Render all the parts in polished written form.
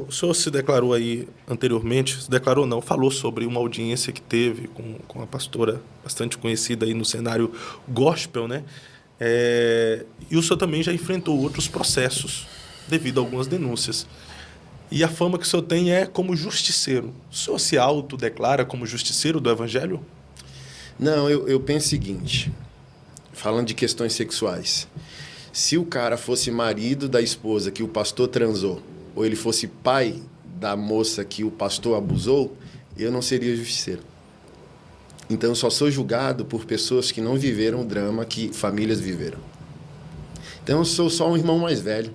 o senhor se declarou aí anteriormente, se declarou não, falou sobre uma audiência que teve com uma pastora bastante conhecida aí no cenário gospel, né? E o senhor também já enfrentou outros processos devido a algumas denúncias. E a fama que o senhor tem é como justiceiro. O senhor se autodeclara como justiceiro do Evangelho? Não, eu penso o seguinte, falando de questões sexuais. Se o cara fosse marido da esposa que o pastor transou, ou ele fosse pai da moça que o pastor abusou, eu não seria justiceiro. Então, eu só sou julgado por pessoas que não viveram o drama que famílias viveram. Então, eu sou só um irmão mais velho,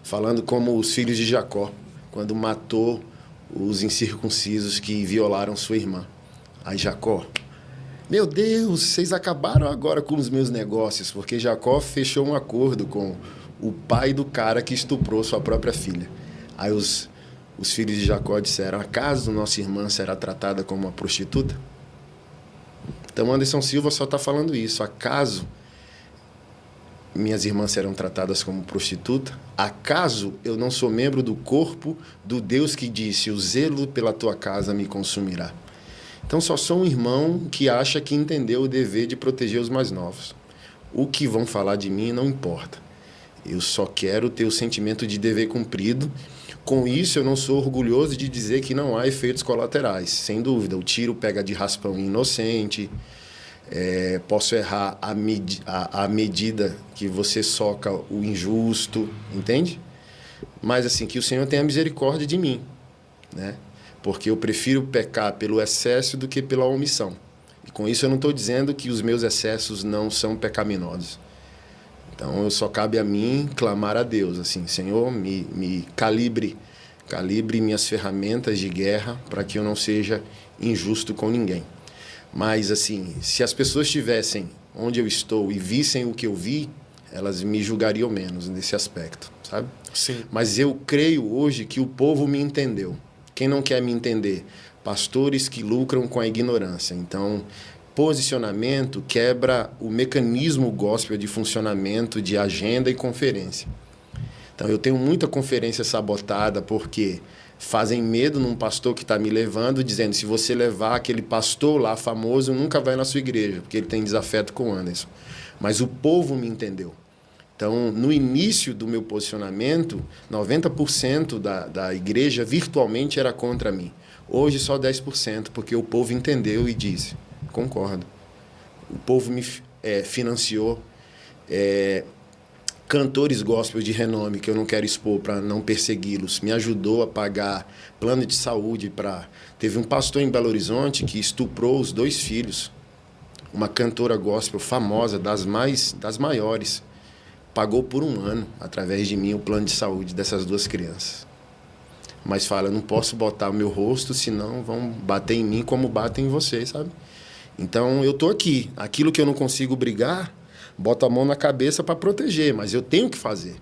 falando como os filhos de Jacó, quando matou os incircuncisos que violaram sua irmã. Aí Jacó: meu Deus, vocês acabaram agora com os meus negócios, porque Jacó fechou um acordo com o pai do cara que estuprou sua própria filha. Aí os filhos de Jacó disseram: acaso nossa irmã será tratada como uma prostituta? Então Anderson Silva só está falando isso. Acaso minhas irmãs serão tratadas como prostituta? Acaso eu não sou membro do corpo do Deus que disse: o zelo pela tua casa me consumirá? Então, só sou um irmão que acha que entendeu o dever de proteger os mais novos. O que vão falar de mim não importa. Eu só quero ter o sentimento de dever cumprido. Com isso, eu não sou orgulhoso de dizer que não há efeitos colaterais. Sem dúvida, o tiro pega de raspão inocente. Posso errar a medida que você soca o injusto, entende? Mas, assim, que o Senhor tenha misericórdia de mim, né? Porque eu prefiro pecar pelo excesso do que pela omissão. E com isso eu não estou dizendo que os meus excessos não são pecaminosos. Então, só cabe a mim clamar a Deus, assim: Senhor, me calibre minhas ferramentas de guerra para que eu não seja injusto com ninguém. Mas, assim, se as pessoas estivessem onde eu estou e vissem o que eu vi, elas me julgariam menos nesse aspecto, sabe? Sim. Mas eu creio hoje que o povo me entendeu. Quem não quer me entender? Pastores que lucram com a ignorância. Então, posicionamento quebra o mecanismo gospel de funcionamento de agenda e conferência. Então, eu tenho muita conferência sabotada porque fazem medo num pastor que está me levando, dizendo: se você levar aquele pastor lá famoso, nunca vai na sua igreja, porque ele tem desafeto com o Anderson. Mas o povo me entendeu. Então, no início do meu posicionamento, 90% da igreja virtualmente era contra mim. Hoje, só 10%, porque o povo entendeu e disse: concordo. O povo me financiou. Cantores gospel de renome, que eu não quero expor para não persegui-los, me ajudou a pagar plano de saúde para... Teve um pastor em Belo Horizonte que estuprou os 2 filhos. Uma cantora gospel famosa, das maiores. Pagou por 1 ano, através de mim, o plano de saúde dessas 2 crianças. Mas fala: eu não posso botar o meu rosto, senão vão bater em mim como batem em vocês, sabe? Então, eu estou aqui. Aquilo que eu não consigo brigar, boto a mão na cabeça para proteger, mas eu tenho que fazer.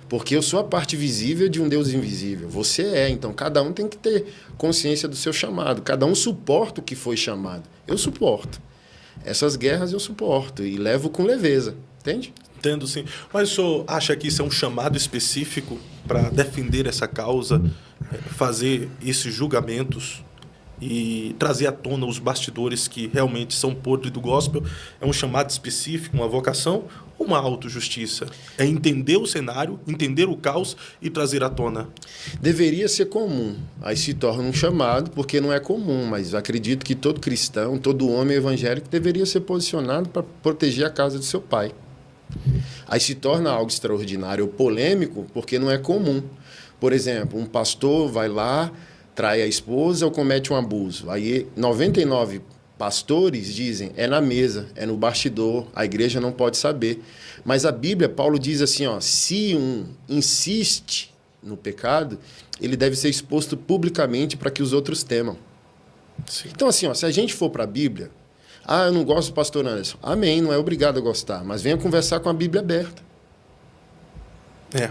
Porque eu sou a parte visível de um Deus invisível. Você então cada um tem que ter consciência do seu chamado. Cada um suporta o que foi chamado. Eu suporto. Essas guerras eu suporto e levo com leveza, entende? Entendo, sim. Mas o senhor acha que isso é um chamado específico para defender essa causa, fazer esses julgamentos e trazer à tona os bastidores que realmente são podres do gospel? É um chamado específico, uma vocação ou uma autojustiça? É entender o cenário, entender o caos e trazer à tona? Deveria ser comum. Aí se torna um chamado, porque não é comum, mas acredito que todo cristão, todo homem evangélico deveria ser posicionado para proteger a casa do seu pai. Aí se torna algo extraordinário ou polêmico, porque não é comum. Por exemplo, um pastor vai lá, trai a esposa ou comete um abuso. Aí 99 pastores dizem: é na mesa, é no bastidor, a igreja não pode saber. Mas a Bíblia, Paulo diz assim, se um insiste no pecado, ele deve ser exposto publicamente para que os outros temam. Sim. Então, assim, se a gente for para a Bíblia... eu não gosto do pastor Anderson. Amém, não é obrigado a gostar, mas venha conversar com a Bíblia aberta.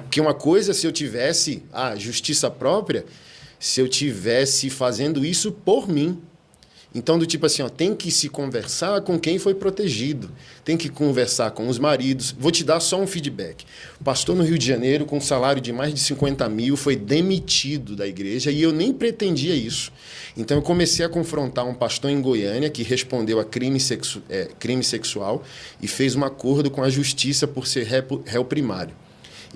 Porque uma coisa, se eu tivesse justiça própria, se eu tivesse fazendo isso por mim. Então, do tipo assim, ó, tem que se conversar com quem foi protegido. Tem que conversar com os maridos. Vou te dar só um feedback. O pastor no Rio de Janeiro, com um salário de mais de 50 mil, foi demitido da igreja e eu nem pretendia isso. Então, eu comecei a confrontar um pastor em Goiânia que respondeu a crime sexual e fez um acordo com a justiça por ser réu primário.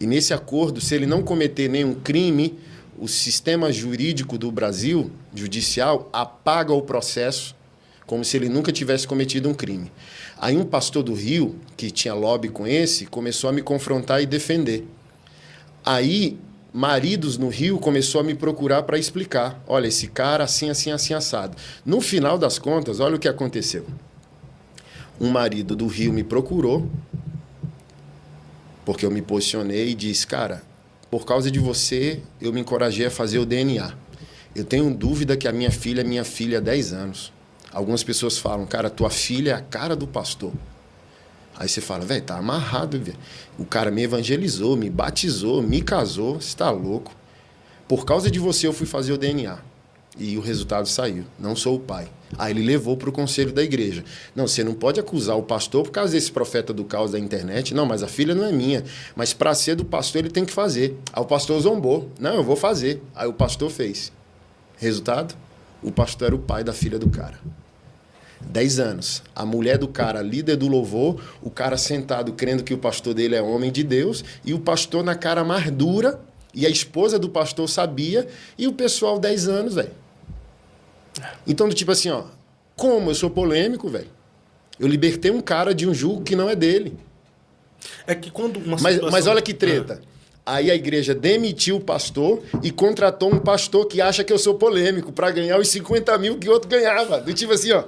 E nesse acordo, se ele não cometer nenhum crime, o sistema jurídico do Brasil, judicial, apaga o processo como se ele nunca tivesse cometido um crime. Aí um pastor do Rio, que tinha lobby com esse, começou a me confrontar e defender. Aí, maridos no Rio começou a me procurar para explicar. Olha, esse cara assim, assim, assim, assado. No final das contas, olha o que aconteceu. Um marido do Rio me procurou, porque eu me posicionei e disse, cara, por causa de você, eu me encorajei a fazer o DNA. Eu tenho dúvida que a minha filha é minha filha há 10 anos. Algumas pessoas falam, cara, tua filha é a cara do pastor. Aí você fala, velho, tá amarrado, velho. O cara me evangelizou, me batizou, me casou, você tá louco. Por causa de você, eu fui fazer o DNA. E o resultado saiu. Não sou o pai. Aí ele levou para o conselho da igreja. Não, você não pode acusar o pastor por causa desse profeta do caos da internet. Não, mas a filha não é minha. Mas para ser do pastor, ele tem que fazer. Aí o pastor zombou. Não, eu vou fazer. Aí o pastor fez. Resultado? O pastor era o pai da filha do cara. 10 anos. A mulher do cara, líder do louvor, o cara sentado crendo que o pastor dele é homem de Deus, e o pastor na cara mais dura, e a esposa do pastor sabia, e o pessoal 10 anos, velho. Então, do tipo assim, ó, como eu sou polêmico, velho, eu libertei um cara de um jugo que não é dele. É que quando uma situação... Mas olha que treta. Aí a igreja demitiu o pastor e contratou um pastor que acha que eu sou polêmico para ganhar os 50 mil que o outro ganhava. Do tipo assim, ó,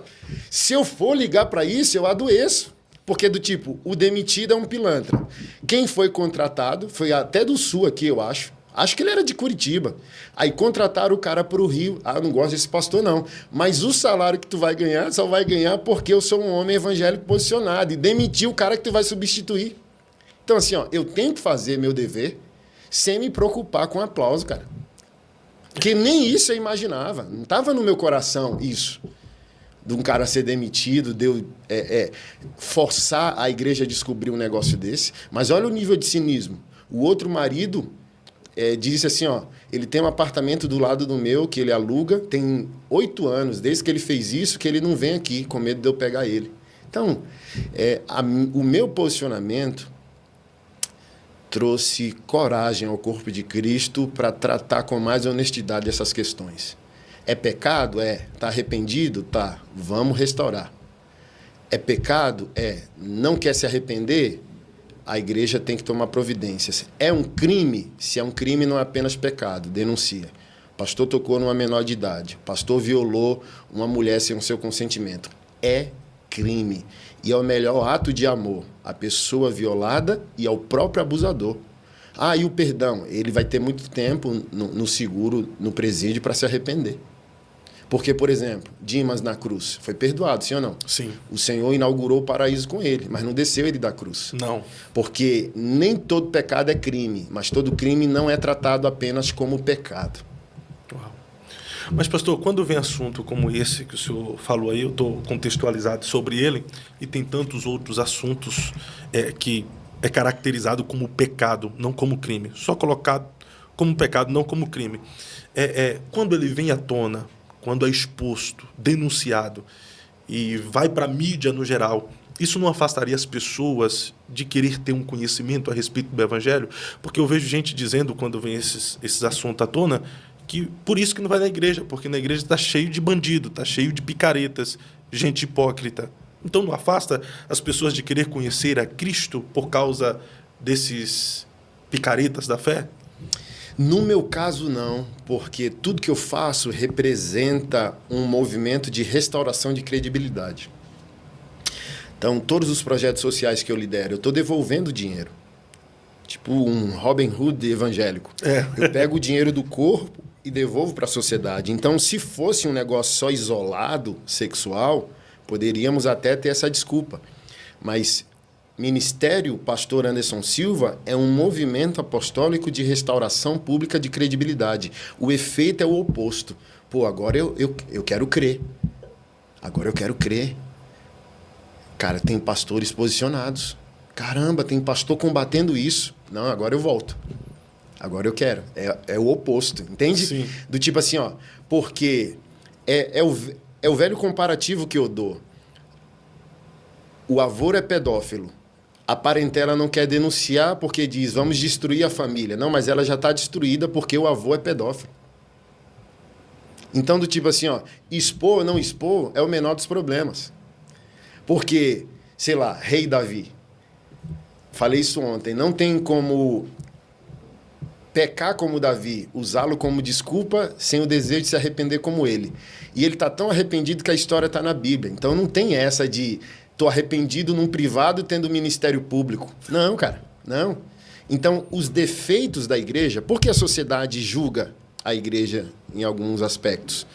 se eu for ligar para isso, eu adoeço. Porque do tipo, o demitido é um pilantra. Quem foi contratado, foi até do Sul aqui, eu acho. Acho que ele era de Curitiba. Aí contrataram o cara para o Rio. Ah, eu não gosto desse pastor, não. Mas o salário que tu vai ganhar, só vai ganhar porque eu sou um homem evangélico posicionado. E demitir o cara que tu vai substituir. Então, assim, ó, eu tenho que fazer meu dever sem me preocupar com aplauso, cara. Porque nem isso eu imaginava. Não estava no meu coração isso. De um cara ser demitido, de eu forçar a igreja a descobrir um negócio desse. Mas olha o nível de cinismo. O outro marido... disse assim, ó, ele tem um apartamento do lado do meu que ele aluga, tem 8 anos, desde que ele fez isso, que ele não vem aqui, com medo de eu pegar ele. Então, o meu posicionamento trouxe coragem ao corpo de Cristo para tratar com mais honestidade essas questões. É pecado? É. Está arrependido? Tá. Vamos restaurar. É pecado? É. Não quer se arrepender? A igreja tem que tomar providências. É um crime? Se é um crime, não é apenas pecado. Denuncia. O pastor tocou numa menor de idade. O pastor violou uma mulher sem o seu consentimento. É crime. E é o melhor ato de amor à pessoa violada e ao próprio abusador. Ah, e o perdão? Ele vai ter muito tempo no seguro, no presídio, para se arrepender. Porque, por exemplo, Dimas na cruz foi perdoado, sim ou não? Sim. O Senhor inaugurou o paraíso com ele, mas não desceu ele da cruz. Não. Porque nem todo pecado é crime, mas todo crime não é tratado apenas como pecado. Uau. Mas, pastor, quando vem assunto como esse que o senhor falou aí, eu estou contextualizado sobre ele, e tem tantos outros assuntos que é caracterizado como pecado, não como crime. Só colocado como pecado, não como crime. Quando ele vem à tona, quando é exposto, denunciado e vai para a mídia no geral, isso não afastaria as pessoas de querer ter um conhecimento a respeito do Evangelho? Porque eu vejo gente dizendo, quando vem esses assuntos à tona, que por isso que não vai na igreja, porque na igreja está cheio de bandido, está cheio de picaretas, gente hipócrita. Então não afasta as pessoas de querer conhecer a Cristo por causa desses picaretas da fé? No meu caso, não, porque tudo que eu faço representa um movimento de restauração de credibilidade. Então, todos os projetos sociais que eu lidero, eu estou devolvendo dinheiro. Tipo um Robin Hood evangélico. Eu pego o dinheiro do corpo e devolvo para a sociedade. Então, se fosse um negócio só isolado, sexual, poderíamos até ter essa desculpa. Mas Ministério Pastor Anderson Silva é um movimento apostólico de restauração pública de credibilidade. O efeito é o oposto. Pô, agora eu quero crer. Agora eu quero crer. Cara, tem pastores posicionados. Caramba, tem pastor combatendo isso. Não, agora eu volto. Agora eu quero. É o oposto, entende? Sim. Do tipo assim, ó, porque é o velho comparativo que eu dou. O avô é pedófilo. A parentela não quer denunciar porque diz, vamos destruir a família. Não, mas ela já está destruída porque o avô é pedófilo. Então, do tipo assim, ó, expor ou não expor é o menor dos problemas. Porque, sei lá, rei Davi. Falei isso ontem. Não tem como pecar como Davi, usá-lo como desculpa sem o desejo de se arrepender como ele. E ele está tão arrependido que a história está na Bíblia. Então não tem essa de tô arrependido num privado tendo ministério público. Não, cara, não. Então os defeitos da igreja, por que a sociedade julga a igreja em alguns aspectos?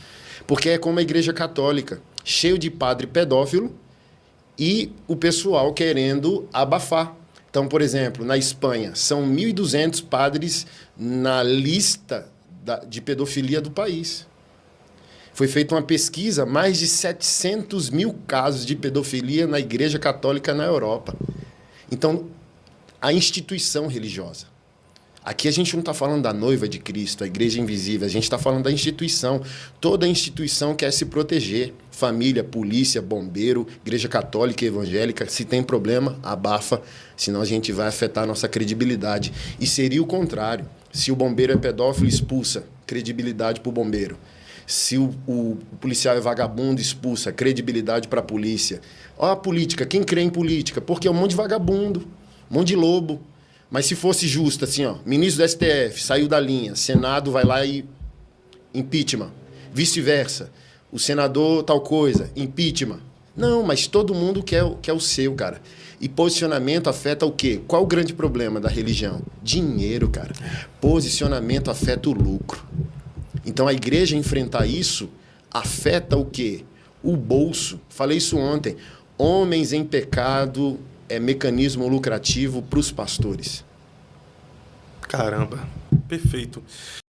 Porque é como a igreja católica, cheio de padre pedófilo e o pessoal querendo abafar. Então, por exemplo, na Espanha, são 1.200 padres na lista de pedofilia do país. Foi feita uma pesquisa, mais de 700 mil casos de pedofilia na Igreja Católica na Europa. Então, a instituição religiosa. Aqui a gente não está falando da noiva de Cristo, a igreja invisível, a gente está falando da instituição. Toda instituição quer se proteger. Família, polícia, bombeiro, igreja católica e evangélica. Se tem problema, abafa, senão a gente vai afetar a nossa credibilidade. E seria o contrário. Se o bombeiro é pedófilo, expulsa. Credibilidade para o bombeiro. Se o policial é vagabundo, expulsa. Credibilidade para a polícia. Olha a política. Quem crê em política? Porque é um monte de vagabundo, um monte de lobo. Mas se fosse justo, assim, ó, ministro do STF saiu da linha, Senado vai lá e impeachment. Vice-versa. O senador tal coisa, impeachment. Não, mas todo mundo quer o seu, cara. E posicionamento afeta o quê? Qual o grande problema da religião? Dinheiro, cara. Posicionamento afeta o lucro. Então a igreja enfrentar isso afeta o quê? O bolso. Falei isso ontem. Homens em pecado é mecanismo lucrativo para os pastores. Caramba, perfeito.